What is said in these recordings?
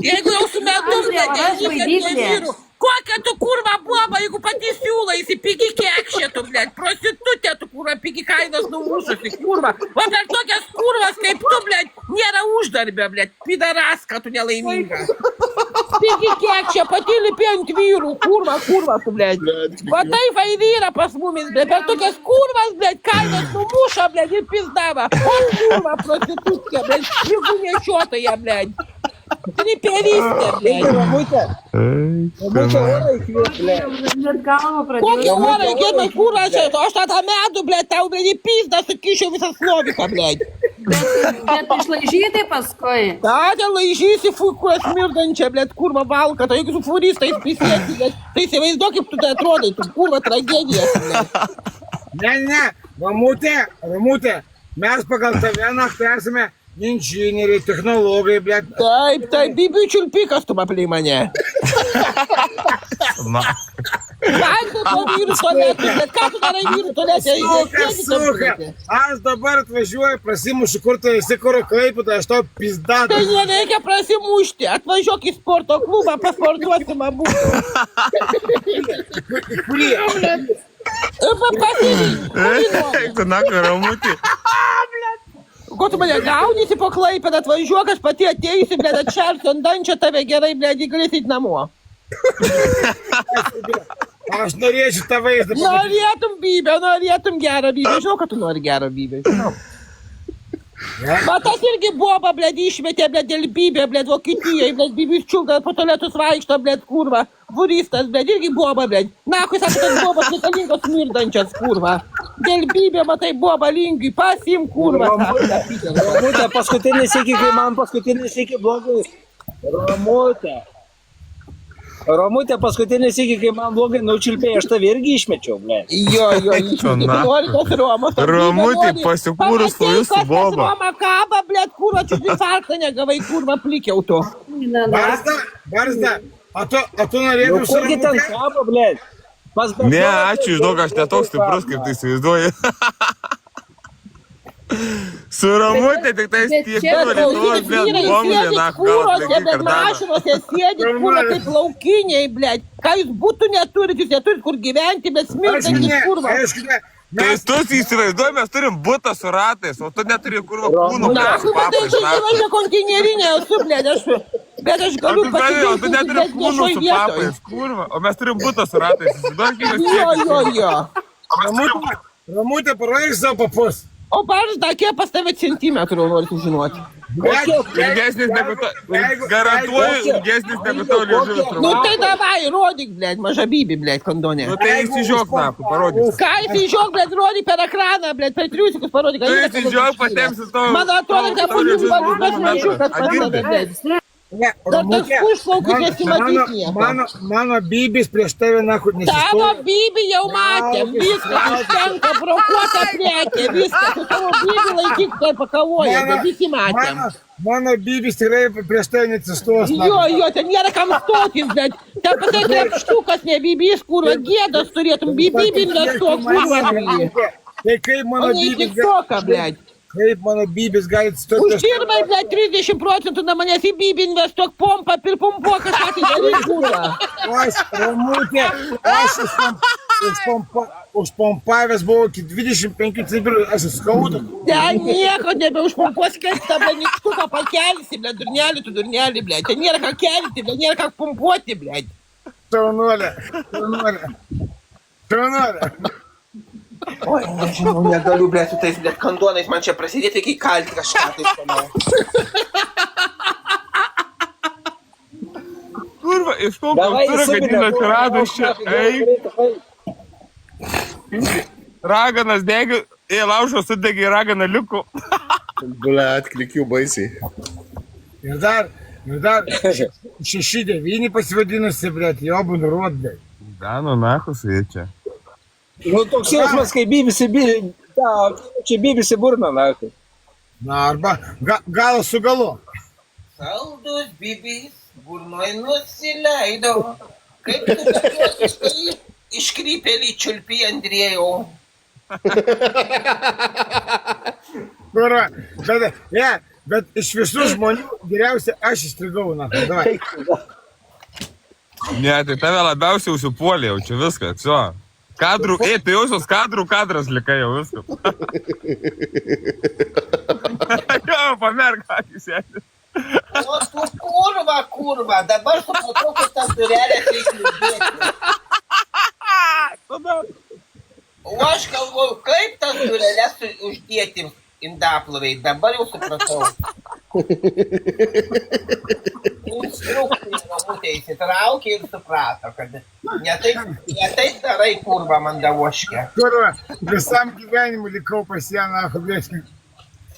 Jeigu jau su medum, nevyru. Kokia tu kurva boba, jeigu pati siūla, įsipigi kekšė tu, blėt, prostitutė tu, kurva, pigi kainas numušusi, kurva. O per tokias kurvas kaip tu, blėt, nėra uždarbė, blėt, pidaraska tu nelaiminga. Pigi kekšė, pati lipi ant vyrų, kurva, tu, blėt. Va taip va vyra pas mumis, blėt, per tokias kurvas, blėt, kainas numuša, blėt, ir pizdava. O kurva, prostitutė, blėt, jeigu nešiotoja, blėt. Triperistė, blėt. Ramutė orą įkvėp, blėt. Kokie orai, gėdai, kur aš tą medų, blėt, tau, blėt, į pizdą sukišiau visą sloviką, blėt. Bet išlaižyti paskui. Tada laižysi fukuos mirdančią, blėt, kurva valką, tai jeigu su furistais prisėti, blėt, tai įsivaizduok, kaip tu tai atrodai, tu kurva tragedija, blėt. Ne, Ramutė, mes pagal tave naktį esame inžinieriai, technologai, blėt. Taip, bibių čiulpikas tu aplink mane. Valgai po vyrų tualetui, bet ką tu darai vyrų tualetui? Suka, aš dabar atvažiuoju, prasimušiu, kur tu esi, kur Klaipėda, aš tau pizdatą. Tai nereikia prasimušti, atvažiuok į sporto klubą, pasportuoti man būtų. Kurį? Pasirink. Tu naka, Ramutė. Ko tu mane gaunisi po Klaipėdą, atvažiuok, aš pati atėjusi, blėt, atšersiu ant dančio tave gerai, blėt, galėsit namo. Aš norėčiau tą vaizdą. Norėtum gerą bybę, žinau, kad tu nori gerą bybę, žinau. Va tas irgi boba, blėt, išmetė, blėt, dėl bybė, blėt, Vokietijai, blėt, bybys čiulka, po tualetus vaikšto, blėt, kurva, vuristas, blėt, irgi boba, blėt. Na, kai sako, tas bobas reikalingos mirdančias, kurva. Dėl bybė, matai, boba lingiui, pasim, kurva. Ramutė, paskutinį sykį, kai man paskutinį sykį blogai. Ramutė, paskutinį sykį, kai man blogai nučilpėjai, aš tave irgi išmečiau, blėt. Jo, nori tos Romos. Ramutė, pasikūrus jūsų boba. Roma kaba, blėt, kurva, čia infarktą negavai, kurva, plikiau tu. Barzda, a tu norėtum su Kurgi ten kaba, blėt? Ne, ačiū, žinok, aš netoks stiprus, kaip tai įsivaizduoji. Su Ramutė tik tais tiek Lietuvos, blėt, bomžė, na, gal atlikai Bet mašinose sėdit, kurva, kaip laukiniai, blėt. Ką jūs būtų neturit, jūs neturit kur gyventi, bet smirdantis, kurva. Tai tu įsivaizduoji, mes turim butą su ratais, o tu neturi kurva kūnų. Na, bet tai čia įvažia konteinerinė esu, blėt, aš galiu pasidėti, tu neturi bet kūnų viešoj su vietoj. papais, kurva, o mes turim butą su ratais, įsivaizduoji, kaip mes Jo. Ramutė, parodyk savo papus. O barzda, kiek pas tave centimetrų nori sužinoti? Ilgesnis negu to, garantuoju, ilgesnis negu to liežuvis Nu turbūt. tai davai, rodyk, blėt, maža bybį, blėt, kondonė. Nu tai įsižiok, na, parodys. Ką įsižiok, blėt, rodyk per ekraną, blėt, per triusikus parodyk. Tu įsižiok, patempsi to. Man atrodo, kad būtų valus mažiukas pas tave, blėt. Dar tas pušplaukis nesimatytinė. Mano bybis prieš tave nakur Tavo nesistovi. bybį jau matėm, viskas užtenka, brokuota prekė, viskas. Tu tavo bybį laikyk, tai pakavoja, bet visi matėm. Mano bybis tikrai prieš tave neatsistos. Jo, ten nėra kam stotis, bet ten patai krepštukas, ne bybys, kurva, gėdas turėtum, bybį investuok, kurva, bybį. Tai kaip O mano ne į bybis tiktoką, blėt. kaip mano bybis gali atsistoti. Uždirbai, blėt, 30% na manęs į bybį investuok, pompą, pirpumpuok, kažką tai daryk, kurva. Aš, Ramutė, aš užpompavęs buvau iki 25 centimetrų, aš skaudu. Ten nieko nebeužpumpuos, kaip tą nikštuką pakelsi, blėt, durnelį, blėt. Ten nėra ką kelti, blėt, nėra ką pumpuoti, blėt. Šaunuolė. Oi, nežinau, negaliu, blėt, su tais, blėt, kandonais man čia prasidėti, iki kalti kažką tai pamau. Kurva, iš ko kultūra, kad jis atsirado iš čia, raganas degi, laužo sudegi, ragana liuku. Blet, klikiu baisiai. Ir dar 6-9 pasivadinusi, blėt, jobų nurodai. Dano, nakus, jie čia. Nu, toks jausmas, kai bybisi burna, na. Na, arba gal su galu. Saldus bibis burnoj nusileido. Kaip tu tokios iškrypėlį čiulpį, Andriejau? Kurva, Bet iš visų žmonių geriausia aš įstrigau, na. Davai. Ne, tai tave labiausiai užsipuolė, jau čia viskas, jo. Kadrų, tai jausios kadras likai jau viskas. Jo, pamerk akis sėdi. O tu kurva, dabar supratau, kad tas durelės reikia uždėti. O aš galvoju, kaip tas durelės uždėti indaploviai, dabar jau supratau. Instruktorius Ramutė įsitraukė ir suprato, kad ne taip darai kurva mandavoškė. Kurva, visam gyvenimu likau pas ją, na, hubėskim.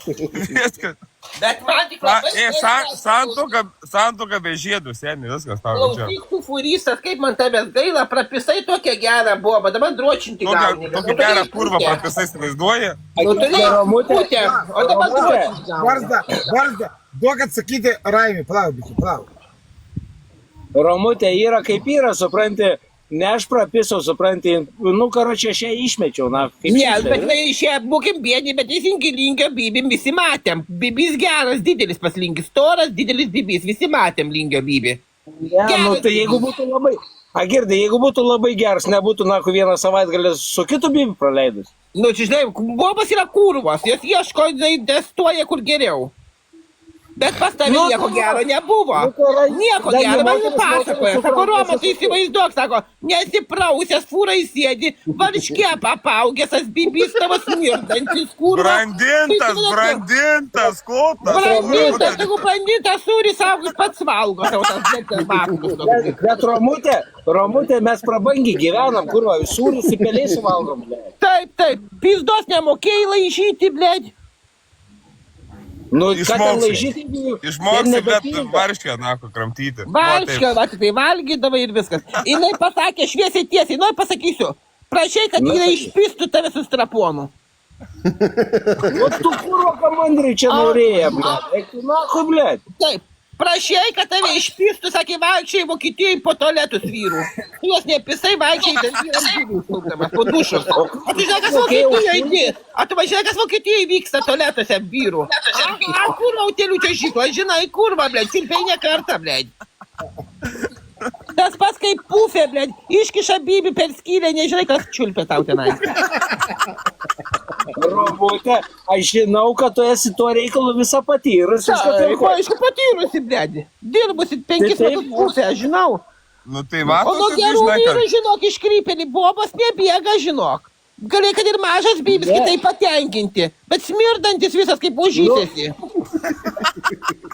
Viskas. Bet man tik labai... Santuoka be žiedų, seniai, viskas tau čia. Klausyk, tu furistas, kaip man tavęs gaila, prapisai tokią gerą bobą, dabar dročinti gauni. Tokią gerą kurvą prapisai įsivaizduoji? Nu turėjai putę, o dabar dročinti gauni. Varzda, duok atsakyti Raimį, palauk, bičiu, palauk. Romutė yra kaip yra, supranti, ne aš prapisau, supranti, nu, karočią, aš ją išmečiau, na. Ne, bet tai šia būkim bėdį, bet teisingai Lingio Bibim visi matėm. Bibis geras, didelis pas Lingį, storas, didelis Bibis, visi matėm Lingio Bibį. Ne, nu, tai jeigu būtų labai, Agirdai, jeigu būtų labai geras, nebūtų, na, vieną savaitgalį su kitu Bibiu praleidus. Nu, čia žinai, bobas yra kurvos, jos ieško, testuoja kur geriau. Bet pas tavį nieko gero nebuvo. Nieko gero, man pasakoja. Sako, Roma, tu įsivaizduok, sako, nesiprausęs fūrai sėdi, varškė papaugęs, Bibis tavo smirdantis, kurva. Brandintas, kotas. Brandintas, jeigu brandintas sūris, sako, pats valgo savo tas dėktas bakus. Bet Romutė, mes prabangiai gyvenam, kurva, sūris į pelės valgom, blėt. Taip, pizdos nemokėjai laižyti, blėt. Nu, ką ten laižyti, Išmoksi, bet varškę, nako, kramtyti. Varškę, va, tai valgydavai ir viskas. Jinai pasakė šviesiai tiesiai, nu, pasakysiu, prašai, kad jinai išpistų tave su straponu. O tu kurva komandrai čia norėjai, blėt. Eik tu naku, blėt. Taip. Prašai, kad tave išpistų, sakė, vaikščiai Vokietijai po tualetus vyrų. Jos nepisai vaikščiai, bet vyras vyrų šaukdamas, po dušos. O tu žinai, kas Vokietijoje įdė? O tu žinai, kas Vokietijoje vyksta tualetuose vyrų? A, kurva, utėlių čia žykla, žinai, kurva, blėd, čiulpiai ne kartą, blėd. Tas pas kaip pufė, blėd, iškiša Bibį per skylę, nežinai, kas čiulpia tau tenai. Romutė, aš žinau, kad tu esi tuo reikalu visą patyrus. Aišku, patyrusi, blėdi. Dirbusi 5 metus pusę, aš žinau. Nu tai mato, O nuo gerų vyrų, žinok, iškrypėlį, bobas nebėga, žinok. Galėjai, kad ir mažas Bibis kitai patenkinti, bet smirdantis visas kaip užžysėsi.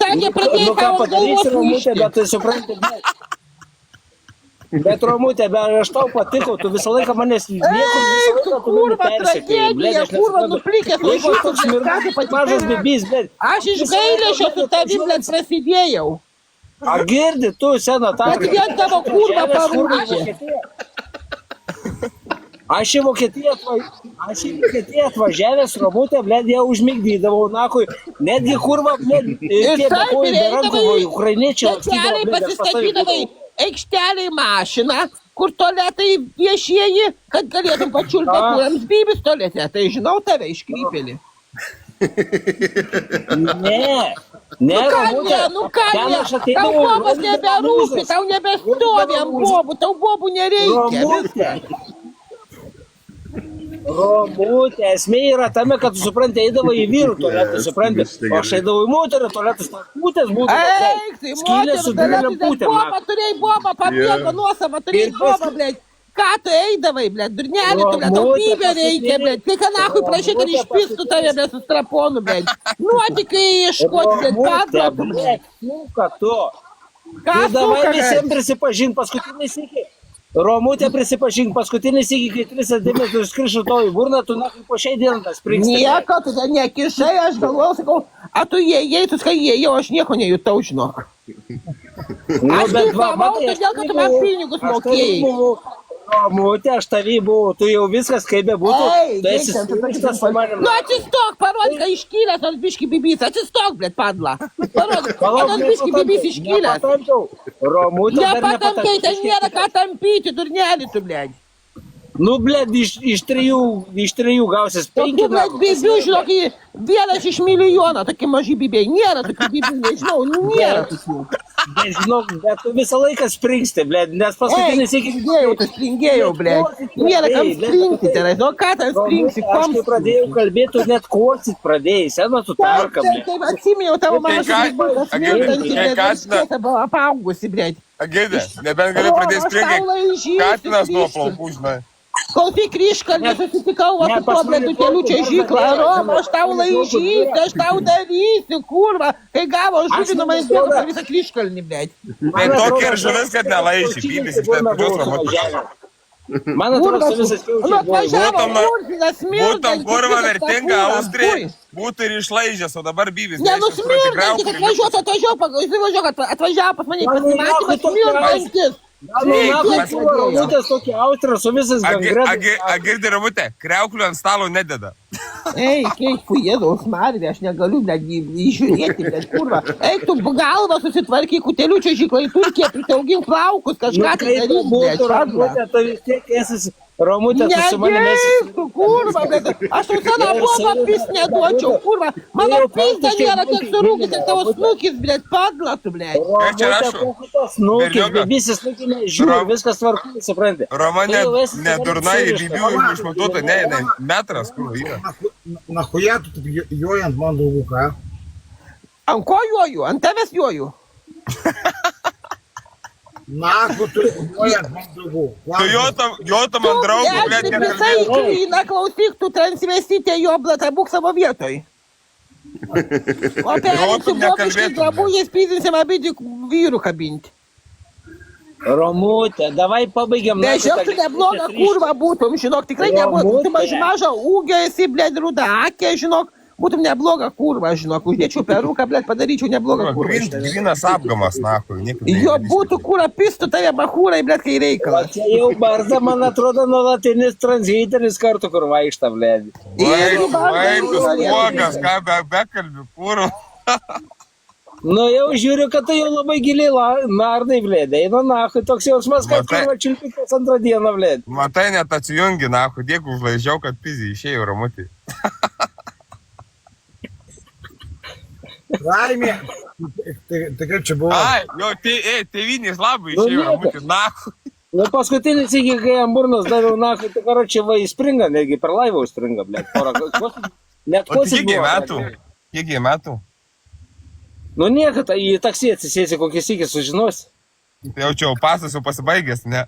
Sakė, pradėjai tavo galvos Romutė, bet tu supranti, bet Romutė, bet aš tau patikau, tu visą laiką manęs niekur visą laiką tu mane persekėjai. Kurva, nuplikęs, Jeigu aš toks smirdantis mažas Bibis, bet... Aš iš gailėšio su tavim net prasidėjau. A girdi, tu sena tą... Bet vien tavo kurva parūkė. Aš į Vokietiją atvažiavęs, Romutė, blėd, ją užmigdydavau, nakui, netgi kurva, blėd, tie bekojai be rankų, ukrainiečiai lakstydavo, blėd, pasistatydavai aikšteliai mašiną, kur tualetai viešieji, kad galėtum pačiulpę kurams Bibis tualete. Tai žinau tave, iškrypėlį. Ne, Romutė, tau bobas neberūpi, tau nebestovi ant bobų, tau bobų nereikia. Romutė, esmė yra tame, kad tu supranti, eidavo į vyrų tualetą, supranti, o aš eidavau į moterį tualetus, putės būtų, skylė su didelėm putėm. Turėjai bobą, pabėgo nuosavą, turėjai bobą, blėd. Ką tu eidavai, blėd, durnelį, tu, blėd, tau Bibę reikia, blėd. Tai ką nachui prašai, kad išpistų tave, blėd, su straponu, blėd. Nuotikai ieškoti, blėd, padla, blėd. Suka tu. Ką davai suka, visiems prisipažint, paskutinį sykį. Romutė prisipažink, paskutinį sykį, kai 3 dėmesį skrišo tau į burną, tu nakai po šiai dieną tas pringstai. Nieko, tu ten nekišai, aš galvoju, sakau, a tu jei, tu sakai, jau aš nieko nejutau, žinok. Aš neįfamau, todėl, kad tu man pinigus mokėjai. Romutė, aš tavį buvau, tu jau viskas kaip bebūtų. Tu esi surinktas su manim. Nu atsistok, parodyk, kad iškylęs nors biški Bibis, atsistok, blėt, padla. Parodyk, kad nors biški Bibis iškylęs. Romutė, dar nepatampiai, ten nėra ką tampyti, durnelį tu, blėt. Nu, blėt, iš trijų gausis Tokių, 5 blėt, bibių, žinok, vienas iš milijono, tokie maži bibiai. Nėra tokių bibių, nežinau, nu nėra tokių. Bet žinok, bet tu visą laiką springsti, blėt, nes paskutinis iki... Springėjau, tai springėjau, blėt. Nėra kam springti, tai nu ką ten springsi, Aš kam kai pradėjau kalbėti, tu net kosit pradėjai, sena tu tarka, blėt. Taip atsimėjau tavo Tai ką- mažas Agidai, tai Katinas- buvo apaugusi, blėt. Agidė, nebent gali pradėti springti. Katinas nuo plaukų, žinai. Kol tik kryškalnį susitikau, va, su tuo blėtu keliu čia žyklą. Roma, aš tau laižysiu, aš tau darysiu, kurva. Kai gavo žuvį, nuo manęs bėgo per visą kryškalnį, blėt. Tai tokia ir žuvis, kad nelaiši, pybis iš ten pačios robotos. Man atrodo, su visas Nu, kiaučiai buvo. atvažiavo Urzinas smirdantis. Būtum kurva vertinga kurva, Austrija, fui. būtų ir išlaižęs, o dabar bybis. Nenusmirdantis, atvažiuotų, atvažiavo pas mane į pasimatymą, smirdantis. Nu, Ramutės tokį austrą su visas gangredas. Agirdi Ramutė, kriauklių ant stalo nededa. Ei, kaip jėzaus marvė, aš negaliu netgi įžiūrėti, bet kurva. Eik tu galvą susitvarkyk, kutelių čia žyklai turkė, pritaugink plaukus, kažką tai Kaip daryk, būtų, bet Ramutė, tu vis tiek esi Ramutė, tu su manimi esi. Negeistų, kurva, bet aš tau seną bobą pis neduočiau, kurva. Mano pizda nėra tiek surūkis, ir tavo snukis, blėt, padlatu, blėt. Čia rašo. Snukis, Berniukas. bebysis snukį nežiūri, viskas tvarkai, supranti. Romane, Tai jau esi nedurnai, surišta. bibių išmatuota, ne, metras, kur yra. Нахуя tu taip joji ant man draugų, ką? Ant ko juoju? Ant tavęs juoju? Nahu tu joji ant man draugų. Tu jo tam ant draugų, blėt, Visai nekalbėtum. kryna, klausyk, tu transvestitė jo blatą, būk savo vietoj. O perimsi vokiškai nekalbėtum, drabužiais, pridinsim abidį vyrų kabinti. Romutė, davai pabaigiam. Bet žinok, tu nebloga kurva būtum, žinok, tikrai nebloga. Tu mažą ūgio esi, blėt, ruda akė, žinok, būtum nebloga kurva, žinok, uždėčiau peruką, blėt, padaryčiau neblogą kurvą. Grinas apgamas, nahui, nieko. Jo būtų kurą pistų tave bahūrai, blėt, kai reikalas. Čia jau barzda, man atrodo, nuolatinis tranziteris kartu, kur vaikšta, blėdi. Vaikus, uogas, ką bekalbių, kurva. Nu jau žiūriu, kad tai jau labai giliai nardai, blėdi. Eina nahui, toks jausmas, kad Matai. kurva čiulpikas antrą dieną, blėdi. Matai, net atsijungi, nahui, dėkui užlaižiau, kad pizį išėjo, Ramutį. Laimė. Tai kaip čia buvo? Ai, jo, tėvynės labai Nu, išėjo, nieko. Ramutį, nahui. Nu paskutinis iki, kai jam burnas daviau nahui, tai karočią va įspringa, netgi per laivą užspringa, blėdi. Net O tai kosit kiek jai buvo, metų? blėdi. Kiek jai metų? Nu niekad, į taksį atsisėsi, kokį sykį sužinosi. Tai jau čia jau pasas jau pasibaigęs, ne?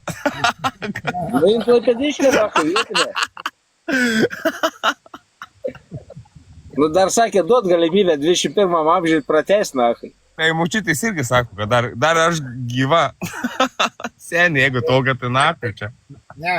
Nu, jums klaipėdiškė, nahui, vietinė. Nu, dar sakė, duot galimybę 21 amžiui pratęs, nahui. Tai mučitis irgi sako, kad dar aš gyva. Seniai, jeigu toga, tai nahui čia. Ne,